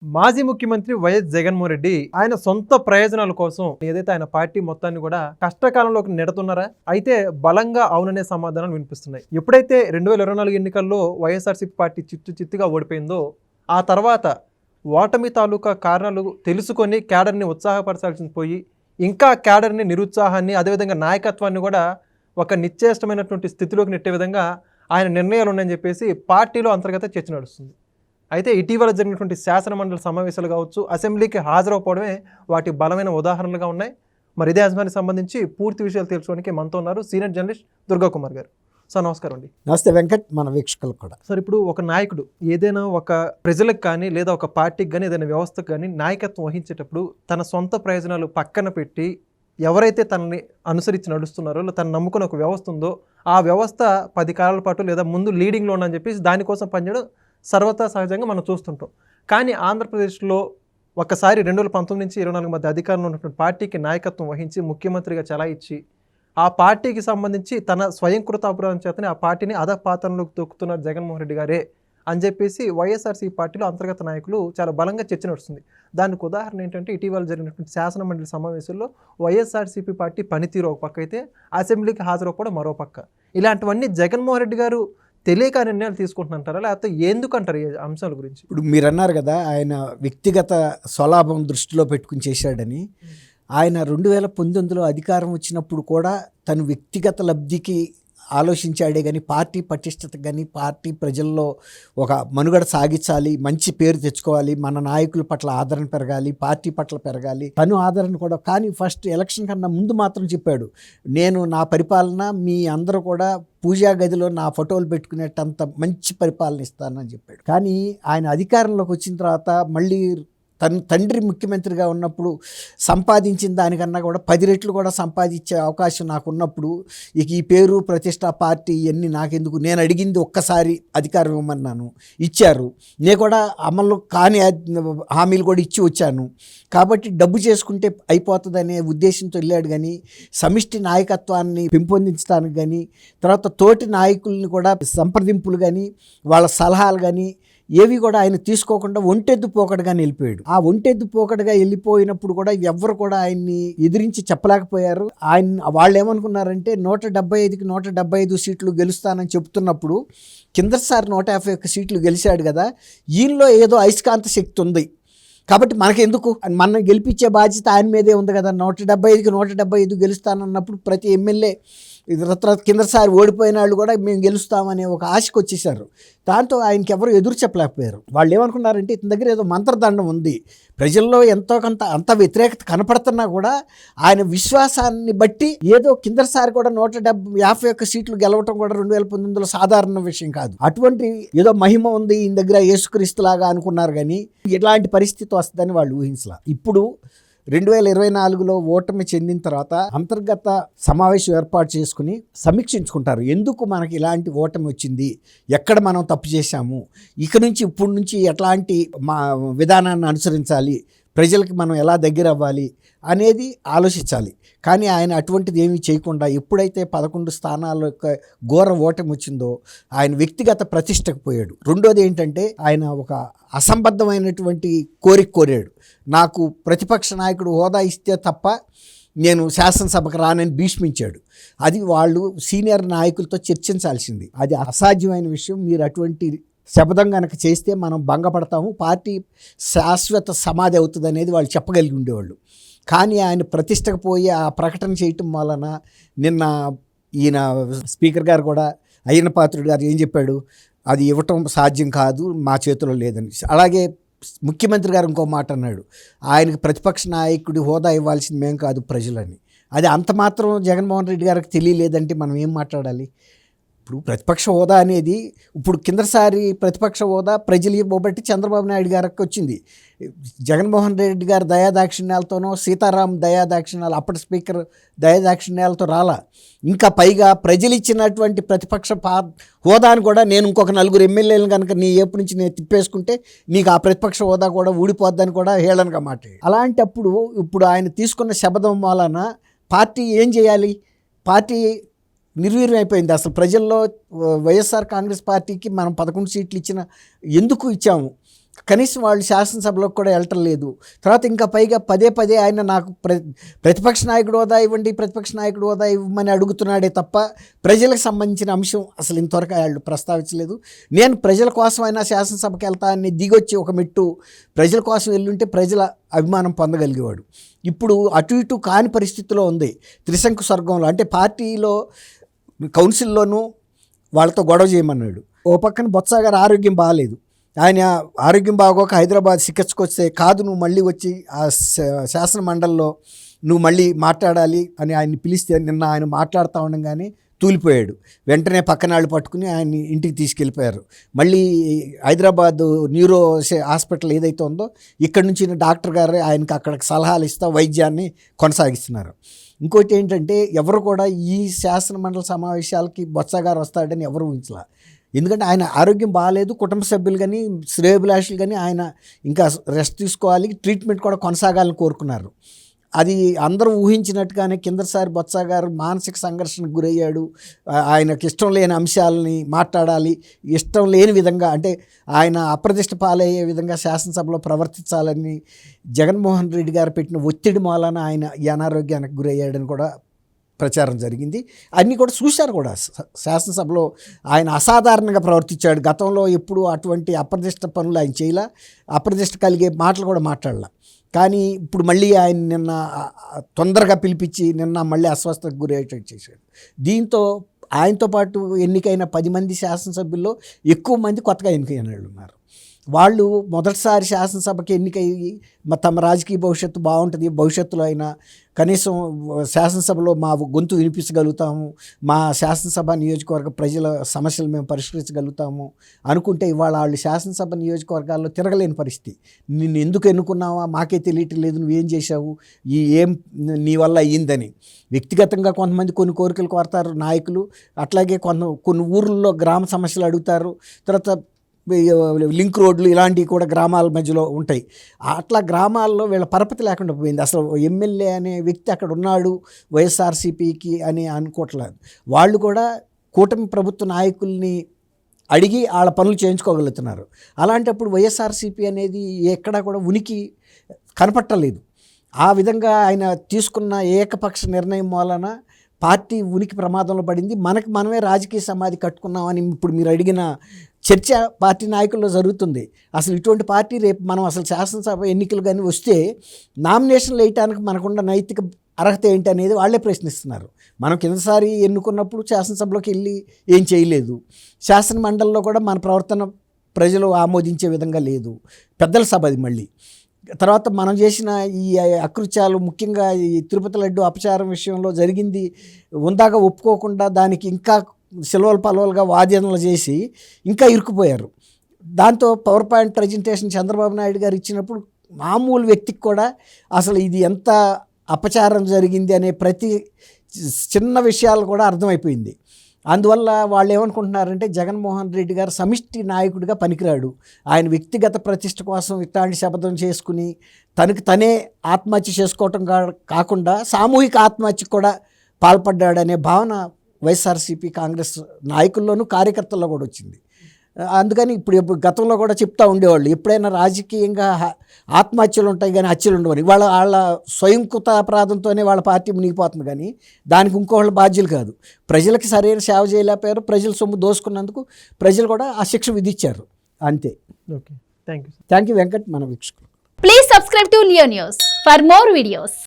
మాజీ ముఖ్యమంత్రి వైఎస్ జగన్మోహన్ రెడ్డి ఆయన సొంత ప్రయోజనాల కోసం ఏదైతే ఆయన పార్టీ మొత్తాన్ని కూడా కష్టకాలంలోకి నెడుతున్నారా అయితే బలంగా అవుననే సమాధానాలు వినిపిస్తున్నాయి. ఎప్పుడైతే 2024 ఎన్నికల్లో వైఎస్ఆర్సీపీ పార్టీ చిత్తుగా ఓడిపోయిందో ఆ తర్వాత ఓటమి తాలూకా కారణాలు తెలుసుకొని క్యాడర్ని ఉత్సాహపరచాల్సి పోయి ఇంకా క్యాడర్ని నిరుత్సాహాన్ని అదేవిధంగా నాయకత్వాన్ని కూడా ఒక నిశ్చేష్టమైనటువంటి స్థితిలోకి నెట్టే విధంగా ఆయన నిర్ణయాలు ఉన్నాయని చెప్పేసి పార్టీలో అంతర్గత చర్చ నడుస్తుంది. అయితే ఇటీవల జరిగినటువంటి శాసనమండలి సమావేశాలు కావచ్చు, అసెంబ్లీకి హాజరవకపోవడమే వాటి బలమైన ఉదాహరణలుగా ఉన్నాయి. మరి ఇదే అంశానికి సంబంధించి పూర్తి విషయాలు తెలుసుకోవడానికి మనతో ఉన్నారు సీనియర్ జర్నలిస్ట్ దుర్గా కుమార్ గారు. సార్ నమస్కారం అండి. నమస్తే వెంకట్, మన వీక్షకులకు కూడా. సార్, ఇప్పుడు ఒక నాయకుడు ఏదైనా ఒక ప్రజలకు కానీ లేదా ఒక పార్టీకి కానీ ఏదైనా వ్యవస్థకు కానీ నాయకత్వం వహించేటప్పుడు తన సొంత ప్రయోజనాలు పక్కన పెట్టి ఎవరైతే తనని అనుసరించి నడుస్తున్నారో తను నమ్ముకున్న ఒక వ్యవస్థ ఉందో ఆ వ్యవస్థ 10 కాలాల పాటు లేదా ముందు లీడింగ్లో ఉండని చెప్పేసి దానికోసం పనిచేయడం సర్వతా సహజంగా మనం చూస్తుంటాం. కానీ ఆంధ్రప్రదేశ్లో ఒకసారి 2019 నుంచి 2024 మధ్య అధికారంలో ఉన్నటువంటి పార్టీకి నాయకత్వం వహించి ముఖ్యమంత్రిగా చలాయించి ఆ పార్టీకి సంబంధించి తన స్వయంకృత అపరాధం చేతనే ఆ పార్టీని అధపాతంలోకి తొక్కుతున్న జగన్మోహన్ రెడ్డి గారే అని చెప్పేసి వైఎస్ఆర్సీపీ పార్టీలో అంతర్గత నాయకులు చాలా బలంగా చర్చ నడుస్తుంది. దానికి ఉదాహరణ ఏంటంటే ఇటీవల జరిగినటువంటి శాసనమండలి సమావేశంలో వైఎస్ఆర్సీపీ పార్టీ పనితీరు ఒక పక్క అయితే అసెంబ్లీకి హాజరవ్వడం మరో పక్క. ఇలాంటివన్నీ జగన్మోహన్ రెడ్డి గారు తెలియక నిర్ణయాలు తీసుకుంటున్నారంటారా లేకపోతే ఎందుకంటారు ఈ అంశాల గురించి? ఇప్పుడు మీరు అన్నారు కదా, ఆయన వ్యక్తిగత స్వలాభం దృష్టిలో పెట్టుకుని చేశాడని. ఆయన 2019లో అధికారం వచ్చినప్పుడు కూడా తను వ్యక్తిగత లబ్ధికి ఆలోచించాడే కానీ పార్టీ పటిష్టత కానీ పార్టీ ప్రజల్లో ఒక మనుగడ సాగించాలి, మంచి పేరు తెచ్చుకోవాలి, మన నాయకుల పట్ల ఆదరణ పెరగాలి, పార్టీ పట్ల పెరగాలి, తను ఆదరణ కూడా. కానీ ఫస్ట్ ఎలక్షన్ కన్నా ముందు మాత్రం చెప్పాడు, నేను నా పరిపాలన మీ అందరూ కూడా పూజా గదిలో నా ఫోటోలు పెట్టుకునేటంత మంచి పరిపాలన ఇస్తానని చెప్పాడు. కానీ ఆయన అధికారంలోకి వచ్చిన తర్వాత మళ్ళీ తన తండ్రి ముఖ్యమంత్రిగా ఉన్నప్పుడు సంపాదించిన దానికన్నా కూడా 10 రెట్లు కూడా సంపాదించే అవకాశం నాకు ఉన్నప్పుడు ఇక ఈ పేరు ప్రతిష్ట పార్టీ ఇవన్నీ నాకెందుకు, నేను అడిగింది ఒక్కసారి అధికారం ఇవ్వమన్నాను, ఇచ్చారు, నేను కూడా అమలు కాని హామీలు కూడా ఇచ్చి వచ్చాను, కాబట్టి డబ్బు చేసుకుంటే అయిపోతుందనే ఉద్దేశంతో వెళ్ళాడు. కానీ సమిష్టి నాయకత్వాన్ని పెంపొందించడానికి కానీ తర్వాత తోటి నాయకుల్ని కూడా సంప్రదింపులు కానీ వాళ్ళ సలహాలు కానీ ఏవి కూడా ఆయన తీసుకోకుండా ఒంటెద్దు పోకడగా వెళ్ళిపోయాడు. ఆ ఒంటెద్దు పోకడగా వెళ్ళిపోయినప్పుడు కూడా ఎవ్వరు కూడా ఆయన్ని ఎదిరించి చెప్పలేకపోయారు. వాళ్ళు ఏమనుకున్నారంటే 175కి 175 సీట్లు గెలుస్తానని చెప్తున్నప్పుడు కిందసారి 151 సీట్లు గెలిచాడు కదా, ఈయనలో ఏదో అయస్కాంత శక్తి ఉంది కాబట్టి మనకెందుకు, మనం గెలిపించే బాధ్యత ఆయన మీదే ఉంది కదా, 175కి 175 గెలుస్తానన్నప్పుడు ప్రతి ఎమ్మెల్యే తర్వాత కిందసారి ఓడిపోయిన వాళ్ళు కూడా మేము గెలుస్తామనే ఒక ఆశకు వచ్చేసారు. దాంతో ఆయనకి ఎవరు ఎదురు చెప్పలేకపోయారు. వాళ్ళు ఏమనుకున్నారంటే ఇతని దగ్గర ఏదో మంత్రదండం ఉంది, ప్రజల్లో ఎంతో కొంత అంత వ్యతిరేకత కనపడుతున్నా కూడా ఆయన విశ్వాసాన్ని బట్టి ఏదో కిందసారి కూడా 151 సీట్లు గెలవటం కూడా 2019లో సాధారణ విషయం కాదు. అటువంటి ఏదో మహిమ ఉంది ఈయన దగ్గర, యేసుక్రీస్తులాగా అనుకున్నారు. కానీ ఇలాంటి పరిస్థితి వస్తుందని వాళ్ళు ఊహించలా. ఇప్పుడు 2024లో ఓటమి చెందిన తర్వాత అంతర్గత సమావేశం ఏర్పాటు చేసుకుని సమీక్షించుకుంటారు. ఎందుకు మనకి ఇలాంటి ఓటమి వచ్చింది, ఎక్కడ మనం తప్పు చేశాము, ఇక నుంచి ఇప్పుడు నుంచి ఎట్లాంటి విధానాన్ని అనుసరించాలి, ప్రజలకి మనం ఎలా దగ్గర అవ్వాలి అనేది ఆలోచించాలి. కానీ ఆయన అటువంటిది ఏమీ చేయకుండా ఎప్పుడైతే 11 స్థానాల యొక్క ఘోర ఓటమి వచ్చిందో ఆయన వ్యక్తిగత ప్రతిష్టకు పోయాడు. రెండోది ఏంటంటే ఆయన ఒక అసంబద్ధమైనటువంటి కోరాడు, నాకు ప్రతిపక్ష నాయకుడు హోదా ఇస్తే తప్ప నేను శాసనసభకు రానని భీష్మించాడు. అది వాళ్ళు సీనియర్ నాయకులతో చర్చించాల్సింది. అది అసాధ్యమైన విషయం. మీరు అటువంటి శపథం కనుక చేస్తే మనం భంగపడతాము, పార్టీ శాశ్వత సమాధి అవుతుంది అనేది వాళ్ళు చెప్పగలిగి ఉండేవాళ్ళు. కానీ ఆయన ప్రతిష్టకు పోయి ఆ ప్రకటన చేయటం వలన నిన్న ఈయన స్పీకర్ గారు కూడా అయ్యన్న పాత్రుడు గారు ఏం చెప్పాడు, అది ఇవ్వటం సాధ్యం కాదు, మా చేతిలో లేదని. అలాగే ముఖ్యమంత్రి గారు ఇంకో మాట అన్నాడు, ఆయనకు ప్రతిపక్ష నాయకుడి హోదా ఇవ్వాల్సింది మేము కాదు ప్రజలని. అది అంత మాత్రం జగన్మోహన్ రెడ్డి గారికి తెలియలేదంటే మనం ఏం మాట్లాడాలి? ఇప్పుడు ప్రతిపక్ష హోదా అనేది ఇప్పుడు కిందసారి ప్రతిపక్ష హోదా ప్రజలు ఇవ్వబట్టి చంద్రబాబు నాయుడు గారికి వచ్చింది. జగన్మోహన్ రెడ్డి గారు దయాదాక్షిణ్యాలతోనో సీతారాం దయాదాక్షిణ్యాలు అప్పటి స్పీకర్ దయాదాక్షిణ్యాలతో రాలా. ఇంకా పైగా ప్రజలు ఇచ్చినటువంటి ప్రతిపక్ష హోదాను కూడా నేను ఇంకొక 4 ఎమ్మెల్యేలను కనుక నీ ఏపు నుంచి నేను తిప్పేసుకుంటే నీకు ఆ ప్రతిపక్ష హోదా కూడా ఊడిపోద్దని కూడా హేళనగా మాట. అలాంటప్పుడు ఇప్పుడు ఆయన తీసుకున్న శపథం వలన పార్టీ ఏం చేయాలి? పార్టీ నిర్వీర్యం అయిపోయింది. అసలు ప్రజల్లో వైఎస్ఆర్ కాంగ్రెస్ పార్టీకి మనం 11 సీట్లు ఎందుకు ఇచ్చాము? కనీసం వాళ్ళు శాసనసభలోకి కూడా వెళ్ళటం లేదు. తర్వాత ఇంకా పైగా పదే ఆయన నాకు ప్రతిపక్ష నాయకుడు హోదా ఇవ్వండి, ప్రతిపక్ష నాయకుడు హోదా ఇవ్వమని అడుగుతున్నాడే తప్ప ప్రజలకు సంబంధించిన అంశం అసలు ఇంతవరకు వాళ్ళు ప్రస్తావించలేదు. నేను ప్రజల కోసమైనా శాసనసభకి వెళ్తా అని దిగొచ్చి ఒక మెట్టు ప్రజల కోసం వెళ్ళుంటే ప్రజల అభిమానం పొందగలిగేవాడు. ఇప్పుడు అటు ఇటు కాని పరిస్థితిలో ఉంది. త్రిశంకు స్వర్గంలో అంటే పార్టీలో కౌన్సిల్లోనూ వాళ్ళతో గొడవ చేయమన్నాడు. ఓ పక్కన బొత్స గారు ఆరోగ్యం బాగాలేదు. ఆయన ఆరోగ్యం బాగోక హైదరాబాద్ చికిత్సకొస్తే కాదు నువ్వు మళ్ళీ వచ్చి ఆ శాసన మండలిలో నువ్వు మళ్ళీ మాట్లాడాలి అని ఆయన్ని పిలిస్తే నిన్న ఆయన మాట్లాడుతూ ఉండగానే తూలిపోయాడు. వెంటనే పక్కన వాళ్ళు పట్టుకుని ఆయన్ని ఇంటికి తీసుకెళ్ళిపోయారు. మళ్ళీ హైదరాబాద్ న్యూరో హాస్పిటల్ ఏదైతే ఉందో ఇక్కడ నుంచి డాక్టర్ గారు ఆయనకి అక్కడికి సలహాలు ఇస్తూ వైద్యాన్ని కొనసాగిస్తున్నారు. ఇంకోటి ఏంటంటే ఎవరు కూడా ఈ శాసన మండలి సమావేశాలకి బొత్స గారు వస్తాడని ఎవరు ఊహించలా. ఎందుకంటే ఆయన ఆరోగ్యం బాగాలేదు, కుటుంబ సభ్యులు కానీ శ్రేయోభిలాషులు కానీ ఆయన ఇంకా రెస్ట్ తీసుకోవాలి, ట్రీట్మెంట్ కూడా కొనసాగాలని కోరుకున్నారు. అది అందరూ ఊహించినట్టుగానే కిందసారి బొత్స గారు మానసిక సంఘర్షణకు గురయ్యాడు. ఆయనకి ఇష్టం లేని అంశాలని మాట్లాడాలి, ఇష్టం లేని విధంగా అంటే ఆయన అప్రతిష్ట పాలయ్యే విధంగా శాసనసభలో ప్రవర్తించాలని జగన్మోహన్ రెడ్డి గారు పెట్టిన ఒత్తిడి మూలాన ఆయన ఈ అనారోగ్యానికి గురయ్యాడని కూడా ప్రచారం జరిగింది. అన్నీ కూడా చూశారు కూడా. శాసనసభలో ఆయన అసాధారణంగా ప్రవర్తించాడు. గతంలో ఎప్పుడు అటువంటి అప్రదిష్ట పనులు ఆయన చేయలే, అప్రదిష్ట కలిగే మాటలు కూడా మాట్లాడలే. కానీ ఇప్పుడు మళ్ళీ ఆయన నిన్న తొందరగా పిలిపించి నిన్న మళ్ళీ అస్వస్థతకు గురయ్యేటట్టు చేశాడు. దీంతో ఆయనతో పాటు ఎన్నికైన 10 మంది శాసనసభ్యుల్లో ఎక్కువ మంది కొత్తగా ఎన్నికైన వాళ్ళు ఉన్నారు. వాళ్ళు మొదటిసారి శాసనసభకి ఎన్నికయ్యి తమ రాజకీయ భవిష్యత్తు బాగుంటుంది, భవిష్యత్తులో అయినా కనీసం శాసనసభలో మా గొంతు వినిపించగలుగుతాము, మా శాసనసభ నియోజకవర్గ ప్రజల సమస్యలు మేము పరిష్కరించగలుగుతాము అనుకుంటే ఇవాళ వాళ్ళు శాసనసభ నియోజకవర్గాల్లో తిరగలేని పరిస్థితి. నిన్ను ఎందుకు ఎన్నుకున్నావా మాకే తెలియటం లేదు, నువ్వేం చేశావు, ఏం నీ వల్ల అయ్యిందని వ్యక్తిగతంగా కొంతమంది కొన్ని కోరికలు కోరతారు నాయకులు. అట్లాగే కొన్ని ఊర్లలో గ్రామ సమస్యలు అడుగుతారు. తర్వాత లింక్ రోడ్లు ఇలాంటివి కూడా గ్రామాల మధ్యలో ఉంటాయి. అట్లా గ్రామాల్లో వీళ్ళ పరపతి లేకుండా పోయింది. అసలు ఎమ్మెల్యే అనే వ్యక్తి అక్కడ ఉన్నాడు వైఎస్ఆర్సీపీకి అని అనుకోవట్లేదు. వాళ్ళు కూడా కూటమి ప్రభుత్వ నాయకుల్ని అడిగి వాళ్ళ పనులు చేయించుకోగలుగుతున్నారు. అలాంటప్పుడు వైఎస్ఆర్సీపీ అనేది ఎక్కడా కూడా ఉనికి కనపట్టలేదు. ఆ విధంగా ఆయన తీసుకున్న ఏకపక్ష నిర్ణయం వలన పార్టీ ఉనికి ప్రమాదంలో పడింది. మనమే రాజకీయ సమాధి కట్టుకున్నామని ఇప్పుడు మీరు అడిగిన చర్చ పార్టీ నాయకుల్లో జరుగుతుంది. అసలు ఇటువంటి పార్టీ రేపు మనం అసలు శాసనసభ ఎన్నికలు కానీ వస్తే నామినేషన్లు వేయటానికి మనకున్న నైతిక అర్హత ఏంటి అనేది వాళ్ళే ప్రశ్నిస్తున్నారు. మనం కిందసారి ఎన్నుకున్నప్పుడు శాసనసభలోకి వెళ్ళి ఏం చేయలేదు. శాసన మండలిలో కూడా మన ప్రవర్తన ప్రజలు ఆమోదించే విధంగా లేదు. పెద్దల సభ అది. మళ్ళీ తర్వాత మనం చేసిన ఈ అకృత్యాలు, ముఖ్యంగా ఈ తిరుపతి లడ్డు అపచారం విషయంలో జరిగింది ఉందాక ఒప్పుకోకుండా దానికి ఇంకా సెలవులు పలవలుగా వాదనలు చేసి ఇంకా ఇరుక్కుపోయారు. దాంతో power point presentation Chandrababu Naidu గారు ఇచ్చినప్పుడు మామూలు వ్యక్తికి కూడా అసలు ఇది ఎంత అపచారం జరిగింది అనే ప్రతి చిన్న విషయాలు కూడా అర్థమైపోయింది. అందువల్ల వాళ్ళు ఏమనుకుంటున్నారంటే జగన్మోహన్ రెడ్డి గారు సమిష్టి నాయకుడిగా పనికిరాడు, ఆయన వ్యక్తిగత ప్రతిష్ట కోసం ఇట్లాంటి శపథం చేసుకుని తనకు తనే ఆత్మహత్య చేసుకోవటం కాకుండా సామూహిక ఆత్మహత్యకు కూడా పాల్పడ్డాడనే భావన వైఎస్ఆర్సీపీ కాంగ్రెస్ నాయకుల్లోనూ కార్యకర్తల్లో కూడా వచ్చింది. అందుకని ఇప్పుడు గతంలో కూడా చెప్తూ ఉండేవాళ్ళు ఎప్పుడైనా రాజకీయంగా ఆత్మహత్యలు ఉంటాయి కానీ హత్యలు ఉండవని. వాళ్ళ స్వయంకృత అపరాధంతోనే వాళ్ళ పార్టీ మునిగిపోతుంది కానీ దానికి ఇంకోళ్ళ బాధ్యులు కాదు. ప్రజలకి సరైన సేవ చేయలేకపోయారు, ప్రజల సొమ్ము దోసుకున్నందుకు ప్రజలు కూడా ఆ శిక్ష విధించారు. అంతే. Okay, thank you. Thank you Venkat. మన వీక్షకులు please subscribe to Leo News for more videos.